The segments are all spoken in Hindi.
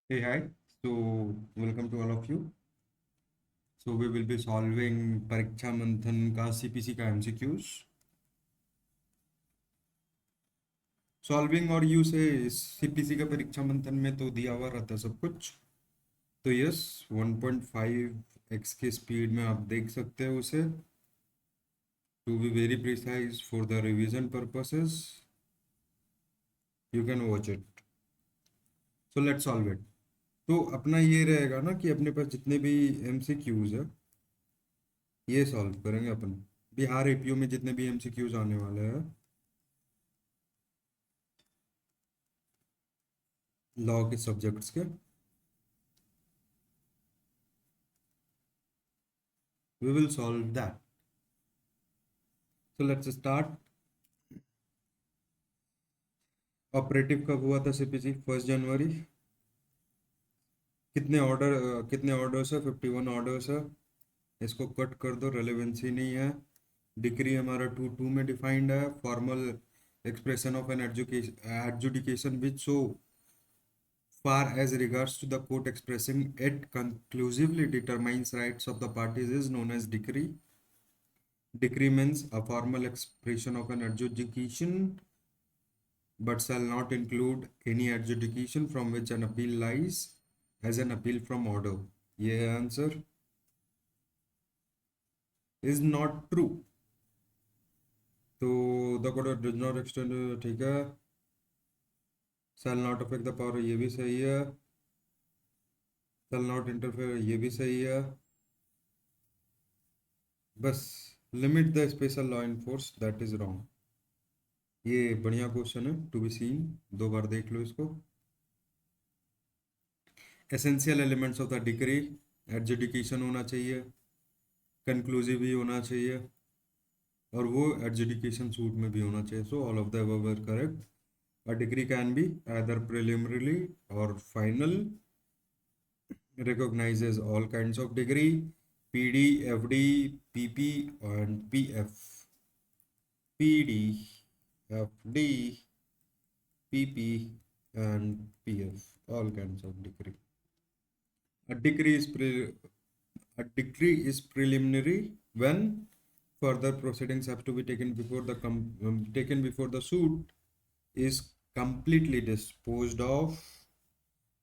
Hey, hi. So, welcome to all of you. So, we will be solving परीक्षा मंथन का CPC का MCQs. सॉल्विंग और यू से CPC का परीक्षा मंथन में तो दिया हुआ रहता है सब कुछ. तो यस, 1.5x की स्पीड में आप देख सकते हो उसे. To be very precise for the revision purposes you can watch it. So let's solve it. तो अपना ये रहेगा ना कि अपने पास जितने भी MCQs है ये सॉल्व करेंगे अपन. बिहार एपीओ में जितने भी MCQs आने वाले हैं लॉ के सब्जेक्ट्स के, we will solve that. So let's start. Operative कब हुआ था CPC? 1 जनवरी. कितने ऑर्डर्स है? 51 ऑर्डर्स है. इसको कट कर दो, रेलेवेंसी नहीं है. डिक्री हमारा 2:2 में डिफाइंड है. Formal expression of an adjudication which so far as regards to the court expressing it conclusively determines rights of the parties is known as decree. Decree means a formal expression of an adjudication but shall not include any adjudication from which an appeal lies as an appeal from order. ये answer is not true. तो the court does not extend, ठीक है. shall not affect the power, ये भी सही है. shall not interfere, ये भी सही है. बस limit the special law in force, that is wrong. ये बढ़िया क्वेश्चन है, टू बी सीन. 2 बार देख लो इसको. Essential elements of the decree, adjudication होना चाहिए, कंक्लूसिव भी होना चाहिए, और वो एडजुडिकेशन सूट में भी होना चाहिए. So all of the above are correct. A degree can be either preliminary or final. recognizes all kinds of degree: PD, FD, PP and PF. PD, FD, PP and PF, all kinds of degree. A degree is a decree is preliminary when further proceedings have to be taken before the suit is completely disposed of.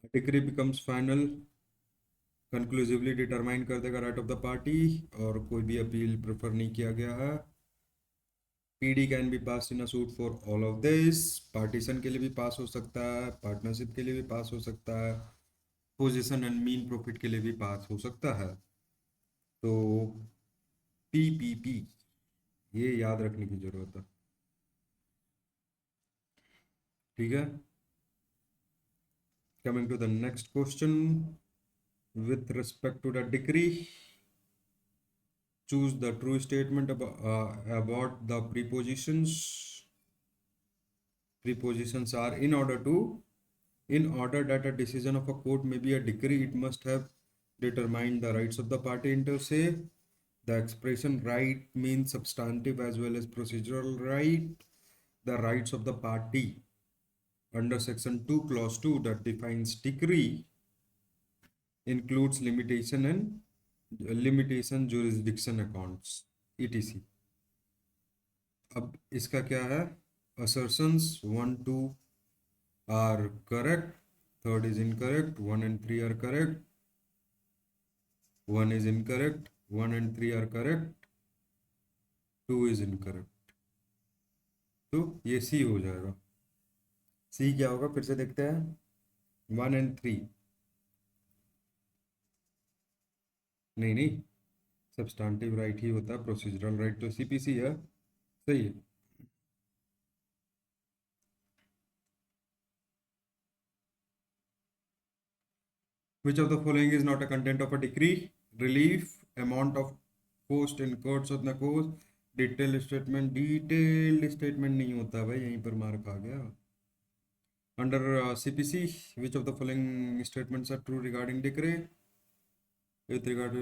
A decree becomes final, conclusively determine कर देगा राइट ऑफ द पार्टी, और कोई भी अपील प्रेफर नहीं किया गया है. PD can be pass in a suit for all of this. Partition के लिए भी पास हो सकता है, पार्टनरशिप के लिए भी पास हो सकता है, पोजीशन एंड मीन प्रॉफिट के लिए भी पास हो सकता है. तो PPP ये याद रखने की जरूरत है. ठीक है. Coming to the next question. With respect to the decree, choose the true statement about the prepositions. Prepositions are in order that a decision of a court may be a decree, it must have determined the rights of the party inter se. The expression right means substantive as well as procedural right. The rights of the party under section 2 clause 2 that defines decree includes limitation jurisdiction accounts etc. अब इसका क्या है? assertions 1 2 are correct, third is incorrect, 1 and 3 are correct, 1 is incorrect, 1 and 3 are correct, 2 is incorrect. तो ये सी हो जाएगा. सी क्या होगा फिर से देखते हैं. 1 and 3, नहीं नहीं, सब्सटेंटिव राइट ही होता है, प्रोसीजरल राइट तो CPC है. सही है. Which of the following is not a content of a decree? Relief, amount of cost incurred on the cost, detailed statement. Detailed statement नहीं होता भाई, यहीं पर मार्क आ गया. Under CPC, which of the following statements are true regarding decree? With regard to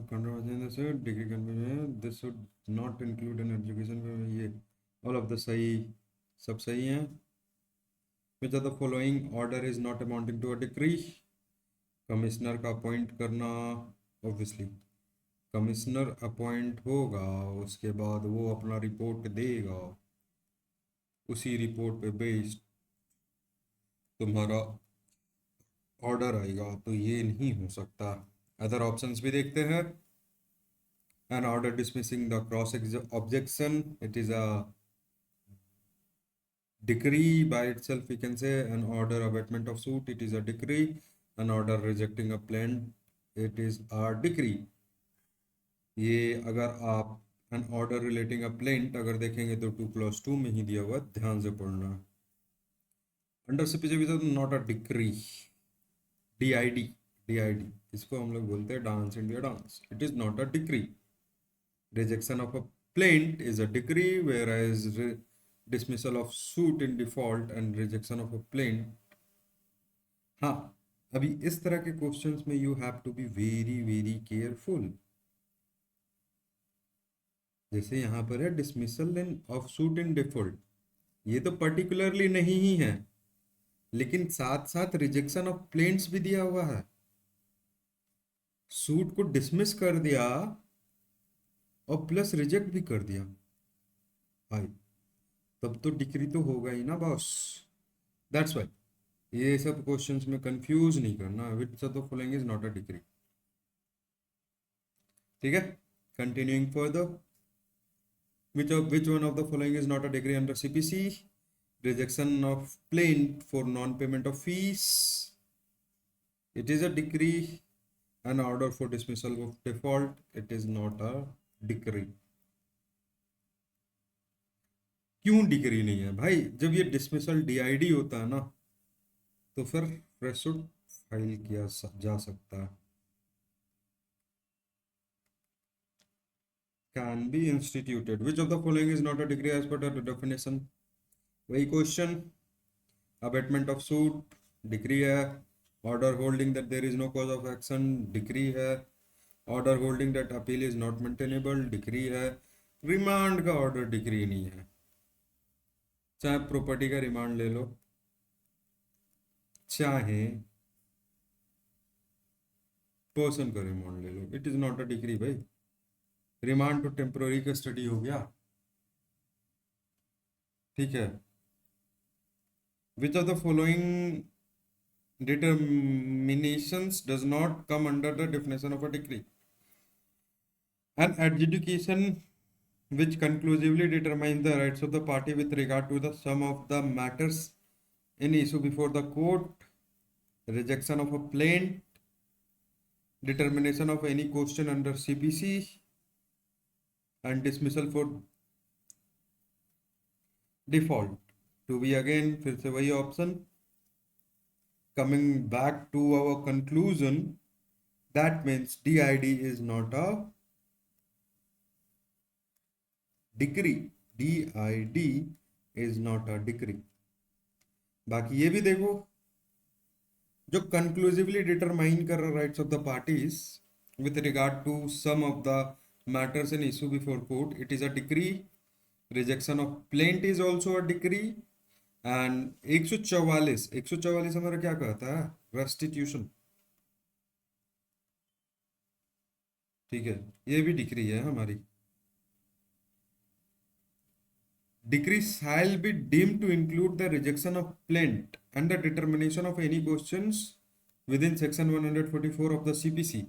controversy, decree can be this should not include an education. ये all of the सही, सब सही हैं. Which of the following order is not amounting to a decree? Commissioner का अपॉइंट करना, ऑब्वियसली कमिश्नर अपॉइंट होगा, उसके बाद वो अपना रिपोर्ट देगा, उसी रिपोर्ट पे बेस्ड तुम्हारा ऑर्डर आएगा, तो ये नहीं हो सकता। अदर ऑप्शंस भी देखते हैं। An order dismissing the cross objection, it is a decree by itself. We can say an order abatement of suit, it is a decree. An order rejecting a plaint, it is a decree. ये अगर आप an order relating a plaint अगर देखेंगे तो 2 clause 2 में ही दिया हुआ, ध्यान से पढ़ना। अंडर सीपीसी भी तो not a decree, DID, DID इसको हम लोग बोलते हैं dance India dance, it is not a decree. Rejection of a plaint is a decree, whereas dismissal of suit in default and rejection of a plaint, हाँ, अभी इस तरह के क्वेश्चंस में you have to be very very careful. जैसे यहाँ पर है dismissal in of suit in default, ये तो पर्टिकुलरली नहीं ही है, लेकिन साथ साथ रिजेक्शन ऑफ प्लेन्ट्स भी दिया हुआ है। सूट को डिसमिस कर दिया और प्लस रिजेक्ट भी कर दिया भाई, तब तो डिक्री तो होगा ही ना बॉस। दैट्स वाई ये सब क्वेश्चंस में कंफ्यूज नहीं करना, विच of the following is not a decree. ठीक है, continuing further, which one of the following is not a decree under CPC? Rejection of plaint for non-payment of fees, it is a decree. An order for dismissal of default, it is not a decree. क्यों डिक्री नहीं है भाई? जब ये डिसमिसल DID होता है ना, तो फिर फ्रेश सूट फाइल किया जा सकता है, can be instituted. Which of the following is not a decree as per the definition? वही question, abatement of suit decree है, order holding that there is no cause of action decree है, order holding that appeal is not maintainable decree है, रिमांड का ऑर्डर डिग्री नहीं है। चाहे प्रॉपर्टी का रिमांड ले लो, चाहे पर्सन का रिमांड ले लो, it is not a decree भाई। रिमांड तो टेम्पोररी कस्टडी हो गया, ठीक है। Which of the following determinations does not come under the definition of a decree? An adjudication which conclusively determines the rights of the party with regard to the sum of the matters in issue before the court, rejection of a plaint, determination of any question under CPC, and dismissal for default। To be again फिर से वही option. Coming back to our conclusion, that means DID is not a decree, DID is not a decree। बाकी ये भी देखो, जो कंक्लूसिवली डिटरमाइन कर रहा rights of the parties with regard to some of the matters in issue before court, it is a decree. Rejection of plaint is also a decree. And 144 हमारा क्या कहता है? रेस्टिट्यूशन, ठीक है, ये भी डिक्री है हमारी। Decree shall be deemed to include the rejection of plaint and the determination of any questions within section 144 of the CPC।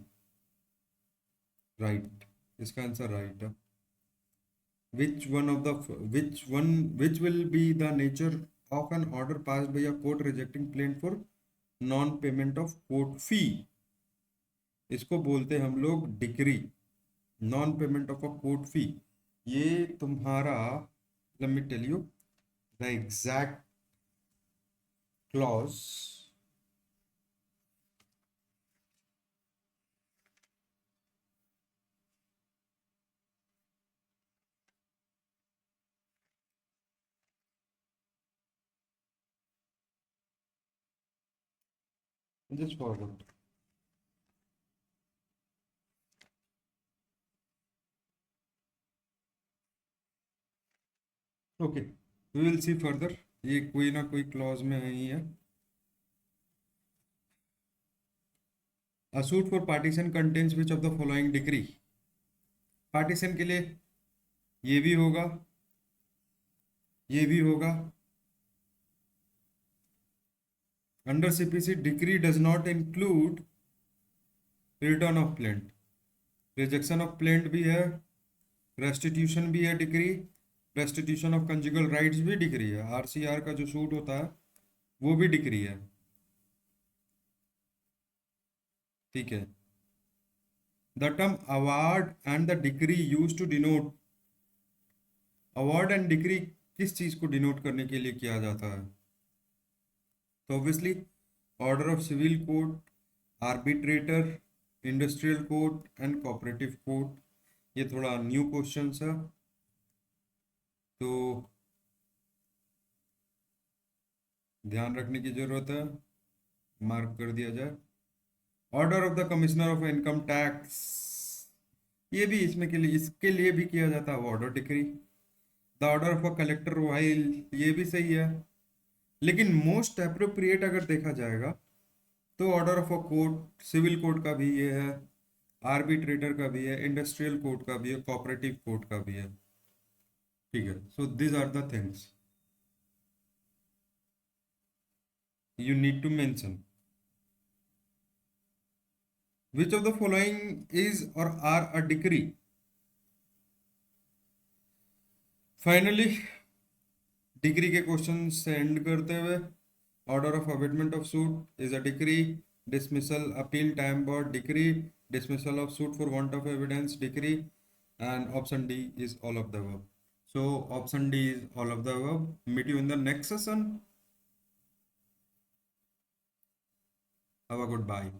Right, इसका आंसर राइट है। Which will be the nature of an order passed by a court rejecting plaint for non-payment of court fee? इसको बोलते हैं हम लोग decree, non payment of a court fee. ये तुम्हारा, let me tell you the exact clause। just forward, okay, we will see further, ये कोई ना कोई क्लॉज में है ही है। A suit for partition contains which of the following degree? Partition के लिए ये भी होगा, ये भी होगा. Under CPC degree does not include return of plaint, rejection of plaint भी है, रेस्टिट्यूशन भी है degree, restitution of conjugal rights भी डिग्री है. आरसीआर का जो सूट होता है वो भी डिग्री है. ठीक है. The term award and the degree use to denote, award and degree किस चीज को डिनोट करने के लिए किया जाता है? तो obviously order of civil code, arbitrator, industrial code and cooperative code. ये थोड़ा न्यू क्वेश्चन है तो ध्यान रखने की जरूरत है, मार्क कर दिया जाए. Order of the commissioner of income tax, ये भी इसमें के लिए, इसके लिए भी किया जाता है order degree. The order of a collector while, ये भी सही है. लेकिन मोस्ट अप्रोप्रिएट अगर देखा जाएगा तो order of a court, civil code का भी ये है, आर्बिट्रेटर का भी है, इंडस्ट्रियल कोड का भी है, कोऑपरेटिव कोड का भी है. ठीक है. So this are the things you need to mention. Which of the following is or are a decree? Finally, degree के क्वेश्चन से एंड करते हुए, order of abatement of suit is a degree, dismissal appeal time barred degree, dismissal of suit for want of evidence decree, and option D is all of the above. So option D is all of the above. Meet you in the next session. Have a good bye.